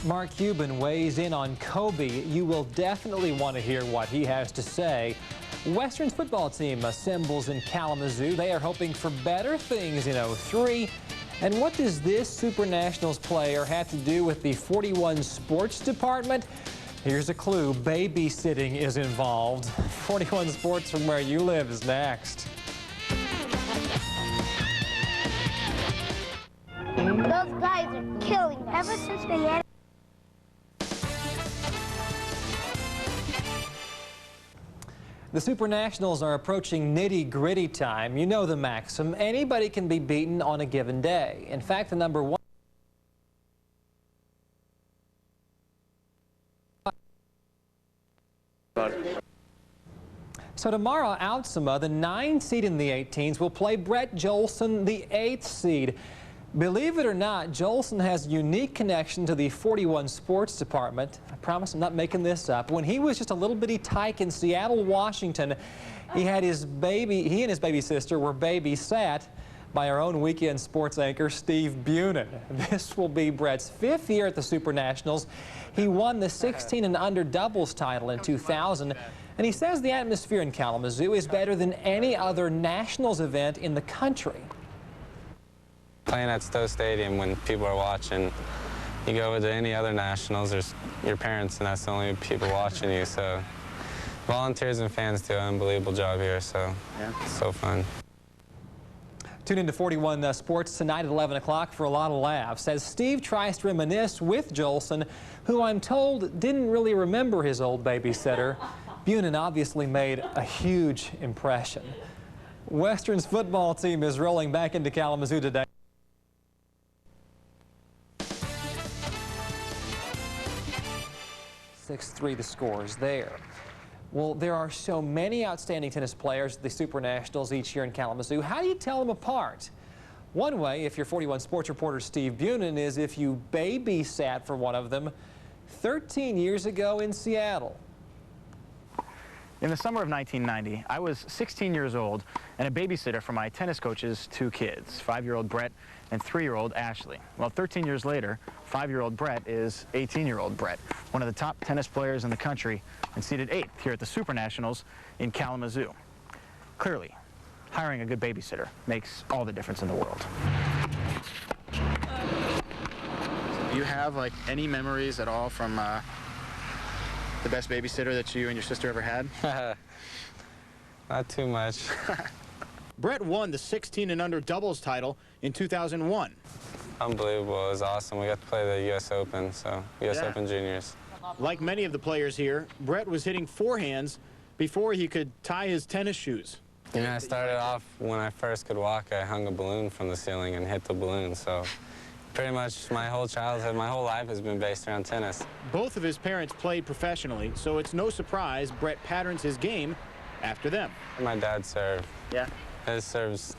Mark Cuban weighs in on Kobe. You will definitely want to hear what he has to say. Western's football team assembles in Kalamazoo. They are hoping for better things in '03. And what does this Super Nationals player have to do with the 41 Sports Department? Here's a clue. Babysitting is involved. 41 Sports from where you live is next. Those guys are killing us. Ever since we had The Super Nationals are approaching nitty-gritty time. You know the maxim. Anybody can be beaten on a given day. In fact, the number one So tomorrow, Altsema, the 9 seed in the 18s, will play Brett Joelsen, the 8th seed. Believe it or not, Joelsen has a unique connection to the 41 Sports Department. I promise I'm not making this up. When he was just a little bitty tyke in Seattle, Washington, he and his baby sister were babysat by our own weekend sports anchor, Steve Bunin. This will be Brett's 5th year at the Super Nationals. He won the 16 and under doubles title in 2000, and he says the atmosphere in Kalamazoo is better than any other Nationals event in the country. Playing at Stowe Stadium when people are watching, you go to any other Nationals, there's your parents, and that's the only people watching you. So volunteers and fans do an unbelievable job here, so it's so fun. Tune into 41 Sports tonight at 11 o'clock for a lot of laughs as Steve tries to reminisce with Joelsen, who I'm told didn't really remember his old babysitter. Bunin obviously made a huge impression. Western's football team is rolling back into Kalamazoo today. 6-3 the scores there. Well, there are so many outstanding tennis players at the Super Nationals each year in Kalamazoo. How do you tell them apart? One way, if you're 41 Sports reporter Steve Bunin, is if you babysat for one of them 13 years ago in Seattle. In the summer of 1990, I was 16 years old and a babysitter for my tennis coach's 2 kids, 5-year-old Brett and 3-year-old Ashley. Well, 13 years later, 5-year-old Brett is 18-year-old Brett, one of the top tennis players in the country and seated 8th here at the Super Nationals in Kalamazoo. Clearly, hiring a good babysitter makes all the difference in the world. Do you have, like, any memories at all from the best babysitter that you and your sister ever had? Not too much. Brett won the 16 and under doubles title in 2001. Unbelievable. It was awesome. We got to play the U.S. Open, so U.S. Open Juniors. Like many of the players here, Brett was hitting forehands before he could tie his tennis shoes. You know, I started off when I first could walk. I hung a balloon from the ceiling and hit the balloon, so pretty much my whole childhood, my whole life has been based around tennis. Both of his parents played professionally, so it's no surprise Brett patterns his game after them. My dad served. Yeah. His serve's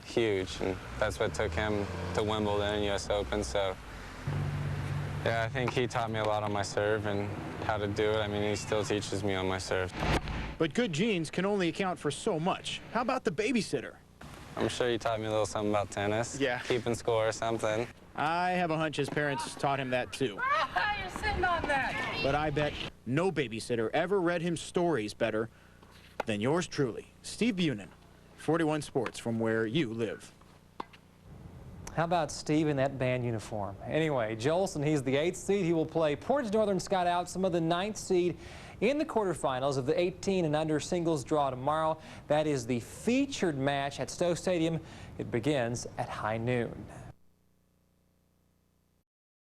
huge, and that's what took him to Wimbledon and U.S. Open, so yeah, I think he taught me a lot on my serve and how to do it. I mean, he still teaches me on my serve. But good genes can only account for so much. How about the babysitter? I'm sure he taught me a little something about tennis. Yeah. Keeping score or something. I have a hunch his parents taught him that too. You're sitting on that. But I bet no babysitter ever read him stories better than yours truly, Steve Bunin, 41 Sports from where you live. How about Steve in that band uniform? Anyway, Joelsen, he's the 8th seed. He will play Portage Northern Scott Altsema, the 9th seed, in the quarterfinals of the 18 and under singles draw tomorrow. That is the featured match at Stowe Stadium. It begins at high noon.